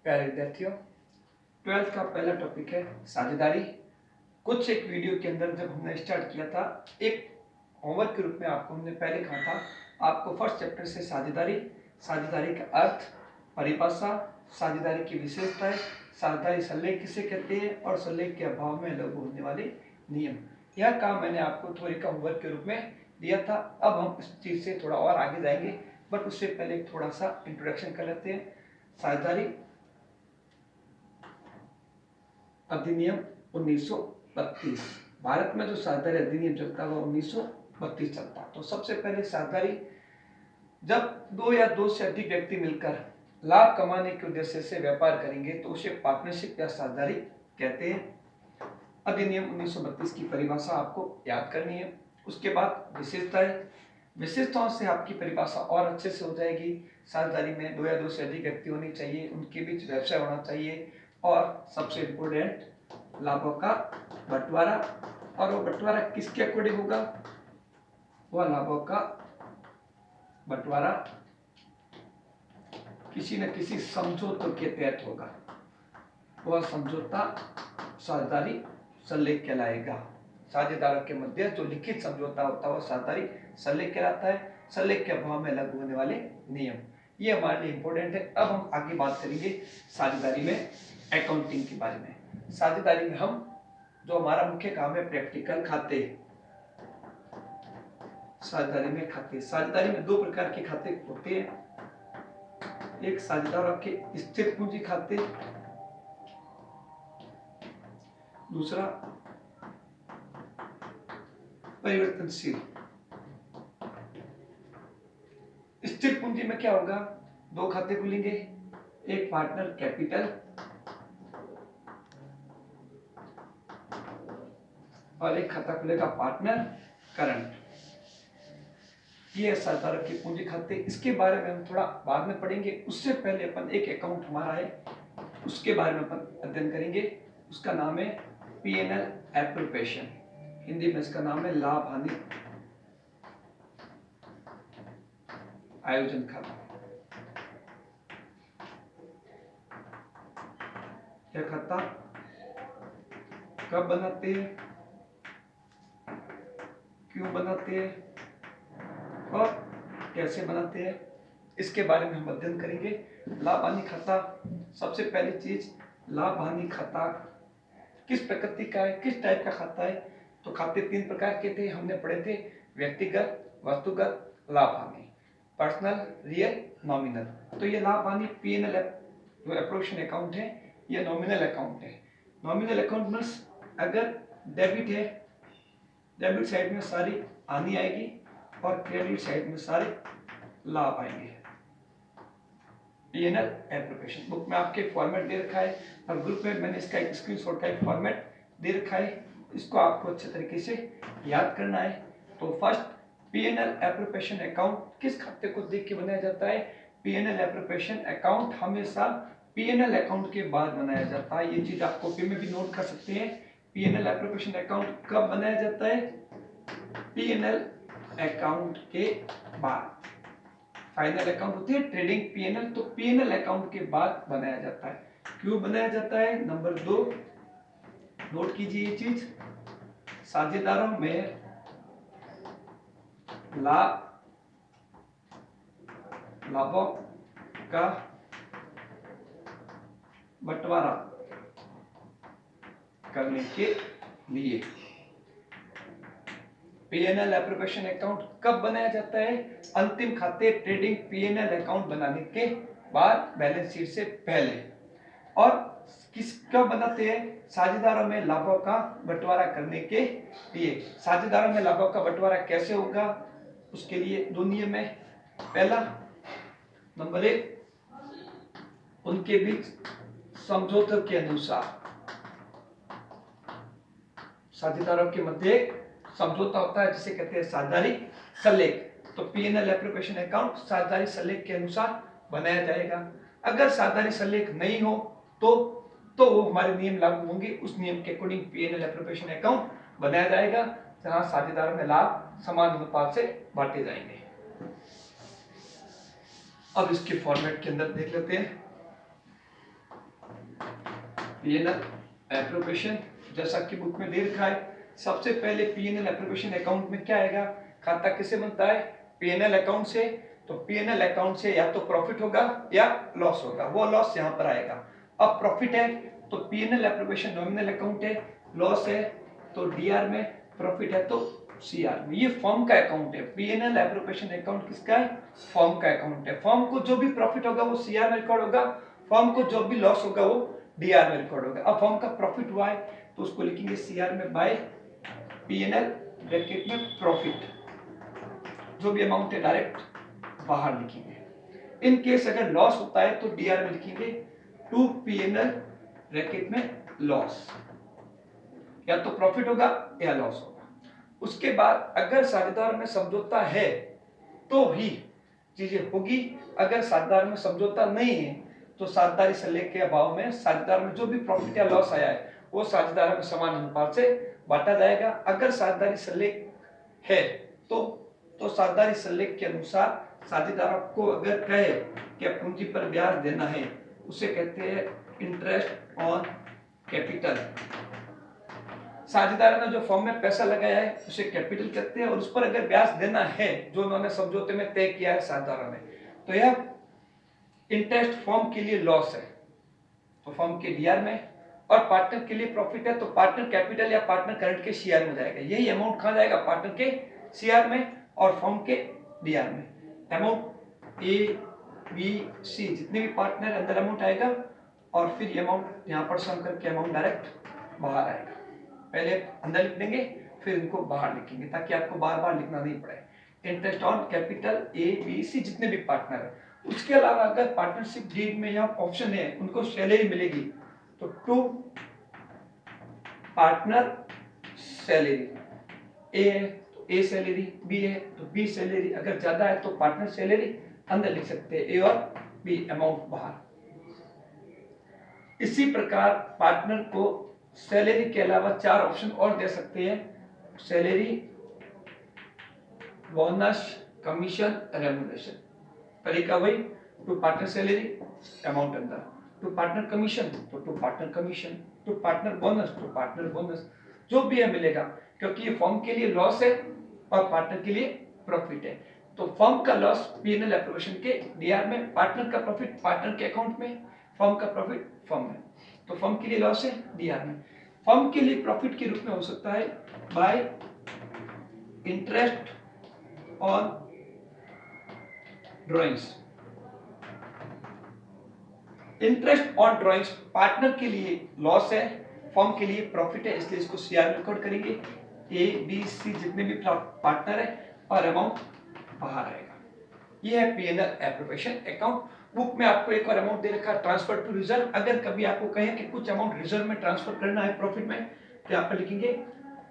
प्यारे विद्यार्थियों, 12th का पहला टॉपिक है साझेदारी। कुछ एक वीडियो के अंदर जब हमने स्टार्ट किया था, एक होमवर्क के रूप में आपको हमने पहले कहा था आपको फर्स्ट चैप्टर से साझेदारी, साझेदारी का अर्थ, परिभाषा, साझेदारी की विशेषताएं, साझेदारी संलेख किसे कहते हैं और संलेख के अभाव में लागू होने वाले नियम, यह काम मैंने आपको थ्योरी का होमवर्क के रूप में दिया था। अब हम इस चीज से थोड़ा और आगे जाएंगे, बट उससे पहले थोड़ा सा इंट्रोडक्शन कर लेते हैं। साझेदारी अधिनियम 1932, भारत में जो साझेदारी अधिनियम चलता है वो 1932 चलता है। तो सबसे पहले साझेदारी, जब दो या दो से अधिक व्यक्ति मिलकर लाभ कमाने के उद्देश्य से व्यापार करेंगे तो उसे पार्टनरशिप या साझेदारी कहते हैं। अधिनियम 1932 की परिभाषा आपको याद करनी है। उसके बाद विशेषताएं, विशेषताओं से आपकी परिभाषा और अच्छे से हो जाएगी। साझेदारी में दो या दो से अधिक व्यक्ति होने चाहिए, उनके बीच व्यवसाय होना चाहिए, और सबसे इम्पोर्टेंट लाभों का बंटवारा। और वो बंटवारा किसके अकॉर्डिंग होगा? वह लाभों का बंटवारा किसी न किसी समझौते के तहत होगा। वह समझौता साझेदारी संलेख कहलाएगा। साझेदारों के मध्य जो लिखित समझौता होता है वह साझेदारी संलेख कहलाता है। संलेख के अभाव में लागू होने वाले नियम, ये हमारे लिए इंपॉर्टेंट है। अब हम आगे बात करेंगे साझेदारी में अकाउंटिंग के बारे में। साझेदारी में हम जो हमारा मुख्य काम है प्रैक्टिकल खाते। साझेदारी में खाते, साझेदारी में दो प्रकार के खाते होते हैं। एक साझेदारों के स्थिर पूंजी खाते, दूसरा परिवर्तनशील। स्थिर पूंजी में क्या होगा? दो खाते खुलेंगे, एक पार्टनर कैपिटल और एक खाता खुलेगा पार्टनर करंट। ये साझेदारों की पूंजी खाते, इसके बारे में हम थोड़ा बाद में पढ़ेंगे। उससे पहले अपन एक अकाउंट हमारा है उसके बारे में अपन अध्ययन करेंगे। उसका नाम है P&L एप्रोप्रिएशन, हिंदी में इसका नाम है लाभ हानि आयोजन खाता। यह खाता कब बनाते हैं, क्यों बनाते हैं और कैसे बनाते हैं, इसके बारे में हम अध्ययन करेंगे। लाभ हानि खाता, सबसे पहली चीज, लाभ हानि खाता किस प्रकृति का है, किस टाइप का खाता है? तो खाते तीन प्रकार के थे, हमने पढ़े थे। व्यक्तिगत, वस्तुगत, लाभ हानि, पर्सनल, रियल, नॉमिनल। तो ये लाभ हानि P&L जो एप्रोप्रिएशन अकाउंट है, ये नॉमिनल अकाउंट है। नॉमिनल अकाउंट मींस अगर डेबिट है, डेबिट साइड में सारी हानि आएगी और क्रेडिट साइड में सारे लाभ आएंगे। P&L एप्रोप्रिएशन बुक में आपके फॉर्मेट दे रखा है और ग्रुप में मैंने इसका एक स्क्रीनशॉट का एक फॉर्मेट दे रखा है, इसको आपको अच्छे तरीके से याद करना है। तो फर्स्ट, P&L एप्रोप्रिएशन अकाउंट किस खाते को देख के बनाया जाता है? P&L एप्रोप्रिएशन अकाउंट हमेशा P&L अकाउंट के बाद बनाया जाता है। ये चीज आप कॉपी में भी नोट कर सकते हैं। P&L एप्रोप्रिएशन अकाउंट कब बनाया जाता है? P&L अकाउंट के बाद। फाइनल अकाउंट होती है ट्रेडिंग P&L, तो P&L अकाउंट के बाद बनाया जाता है। क्यों बनाया जाता है? नंबर 2, नोट कीजिए ये चीज, साझेदारों में लाभों का बंटवारा करने के लिए। P&L एप्रोप्रिएशन अकाउंट कब बनाया जाता है? अंतिम खाते ट्रेडिंग P&L अकाउंट बनाने के बाद, बैलेंस शीट से पहले। और किसका बनाते हैं? साझेदारों में लाभों का बंटवारा करने के लिए। साझेदारों में लाभों का बंटवारा कैसे होगा? उसके लिए दो नियम है। पहला, नंबर 1, उनके बीच समझौते के अनुसार, साझेदारों के मध्य एक समझौता होता है जिसे कहते हैं साझेदारी संलेख। तो P&L एप्रोप्रिएशन अकाउंट साझेदारी संलेख के अनुसार बनाया जाएगा। अगर साझेदारी संलेख नहीं हो तो वो हमारे नियम लागू होंगे, उस नियम के अकॉर्डिंग P&L एप्रोप्रिएशन अकाउंट बनाया जाएगा जहां साझेदारों में लाभ समान अनुपात से बांटे जाएंगे। अब इसके फॉर्मेट के अंदर देख लेते हैं। P&L एप्रोप्रिएशन, जैसा कि बुक में दे रखा है। सबसे पहले P&L एप्रोप्रिएशन अकाउंट में क्या आएगा, खाता किससे बनता है, P&L अकाउंट से। तो P&L अकाउंट से या तो प्रॉफिट होगा या लॉस होगा, वो लॉस यहाँ पर आएगा। अब प्रॉफिट है तो P&L एप्रोप्रिएशन नॉमिनल अकाउंट है, लॉस है तो डीआर में, प्रॉफिट है तो सीआर में। ये फर्म का अकाउंट है। P&L एप्रोप्रिएशन अकाउंट किसका है, फर्म का अकाउंट है। फर्म को जो भी प्रॉफिट होगा वो सीआर में रिकॉर्ड होगा, फर्म को जो भी लॉस होगा वो डीआर में रिकॉर्ड होगा। अब फर्म का प्रॉफिट हुआ है तो उसको लिखेंगे सीआर में बाय P&L ब्रैकेट में प्रॉफिट, जो भी अमाउंट है डायरेक्ट बाहर लिखेंगे। इन केस अगर लॉस होता है तो डीआर में लिखेंगे टू P&L ब्रैकेट में लॉस, या तो प्रॉफिट होगा या लॉस होगा। उसके बाद अगर साझेदार में समझौता है तो ही चीजें होगी, अगर साझेदार में समझौता नहीं है तो साझेदारी सल्ले के अभाव में साझेदार में जो भी प्रॉफिट या लॉस आया है वो साझेदार में समान अनुपात से बांटा जाएगा। अगर साझेदारी सल्ले है तो साझेदारी सल्ले के अनुसार साझेदार को अगर कहे कि पूंजी पर ब्याज देना है, उसे कहते हैं इंटरेस्ट ऑन कैपिटल। साझेदार ने जो फर्म में पैसा लगाया है उसे कैपिटल कहते हैं, और उस पर अगर ब्याज देना है जो उन्होंने समझौते में तय किया है साझेदारों ने, तो यह इंटरेस्ट फर्म के लिए लॉस है तो फर्म के डीआर में, और पार्टनर के लिए प्रॉफिट है तो पार्टनर कैपिटल या पार्टनर करंट के सीआर में जाएगा। यही अमाउंट कहाँ जाएगा, पार्टनर के सीआर में और फर्म के डीआर में। अमाउंट ए बी सी जितने भी पार्टनर अंदर अमाउंट आएगा, और फिर ये अमाउंट यहाँ पर सम करके अमाउंट डायरेक्ट बाहर आएगा। पहले अंदर लिख देंगे फिर इनको बाहर लिखेंगे ताकि आपको बार बार लिखना नहीं पड़े। Interest on capital A B C जितने भी पार्टनर है। उसके अलावा अगर पार्टनरशिप डीड में यहाँ ऑप्शन है उनको सैलरी मिलेगी तो टू पार्टनर सैलरी, ए है तो ए सैलरी, बी है तो बी सैलरी, अगर ज्यादा है तो पार्टनर सैलरी अंदर लिख सकते हैं, ए और बी अमाउंट बाहर। इसी प्रकार पार्टनर को सैलरी के अलावा 4 ऑप्शन और दे सकते हैं, सैलरी, बोनस, कमीशन, रेम्युनरेशन। तरीका वही, टू पार्टनर सैलरी अमाउंट अंदर, टू पार्टनर कमीशन तो to partner commission, to partner bonus तो पार्टनर बोनस, जो भी है मिलेगा, क्योंकि ये फर्म के लिए लॉस है और पार्टनर के लिए प्रॉफिट है। तो फर्म का लॉस P&L एप्रोप्रिएशन के डीआर में, पार्टनर का प्रॉफिट पार्टनर के अकाउंट में, फर्म का प्रॉफिट फर्म में। तो फर्म के लिए लॉस है डीआर में, फर्म के लिए प्रॉफिट के रूप में हो सकता है bye interest on drawings. Interest on drawings partner के लिए लॉस है, फर्म के लिए प्रॉफिट है, इसलिए इसको सीआर में रिकॉर्ड करेंगे। ए बी सी जितने भी पार्टनर है और अमाउंट बाहर आएगा। ये है P&L एप्रोप्रिएशन अकाउंट। बुक में आपको एक और अमाउंट दे रखा है ट्रांसफर टू रिजर्व। अगर कभी आपको कहे कि कुछ अमाउंट रिजर्व में ट्रांसफर करना है प्रॉफिट में, तो यहाँ पर लिखेंगे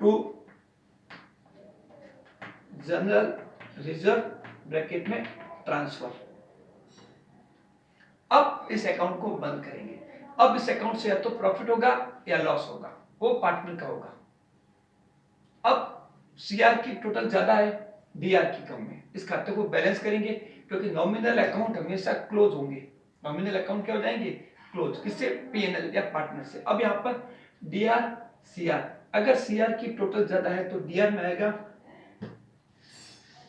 टू जनरल रिजर्व ब्रैकेट में ट्रांसफर। अब इस अकाउंट को बंद करेंगे। अब इस अकाउंट से या तो प्रॉफिट होगा या लॉस होगा, वो पार्टनर का होगा। अब सीआर की टोटल ज्यादा है, डीआर की कम है, इस खाते को बैलेंस करेंगे क्योंकि नॉमिनल अकाउंट हमेशा क्लोज होंगे। नॉमिनल अकाउंट क्या हो जाएंगे, क्लोज, किससे, P&L या पार्टनर से। अब यहाँ पर डीआर सीआर, अगर सीआर की टोटल ज्यादा है तो डीआर में आएगा,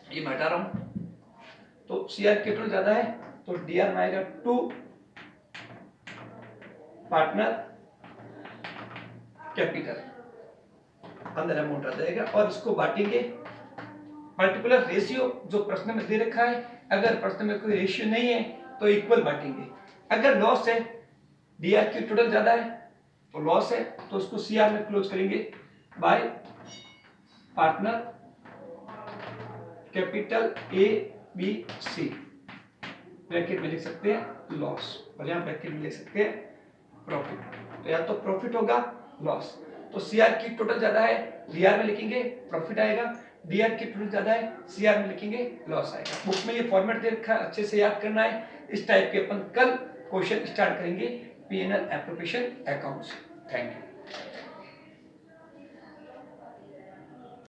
ये मैं हटा रहा हूं, तो सीआर की टोटल ज्यादा है तो डीआर में आएगा टू पार्टनर कैपिटल, अंदर अमाउंट आ जाएगा, और इसको बांटेंगे पर्टिकुलर रेशियो जो प्रश्न में दे रखा है। अगर प्रश्न में कोई रेशियो नहीं है तो इक्वल बांटेंगे। अगर लॉस है, डीआर की टोटल ज्यादा है तो लॉस है, तो उसको सीआर में क्लोज करेंगे by partner capital A B C, bracket में लिख सकते हैं लॉस, और यहां ब्रैकेट में लिख सकते हैं प्रॉफिट। तो या तो प्रॉफिट होगा लॉस, तो सीआर की टोटल ज्यादा है, डीआर में लिखेंगे प्रॉफिट आएगा, डीआर की टोटल ज्यादा है, सीआर में लिखेंगे लॉस आएगा। बुक में ये फॉर्मेट दे रखा है, अच्छे से याद करना है। इस टाइप के अपन कल क्वेश्चन स्टार्ट करेंगे P&L एप्रोप्रिएशन अकाउंट से। Thank you.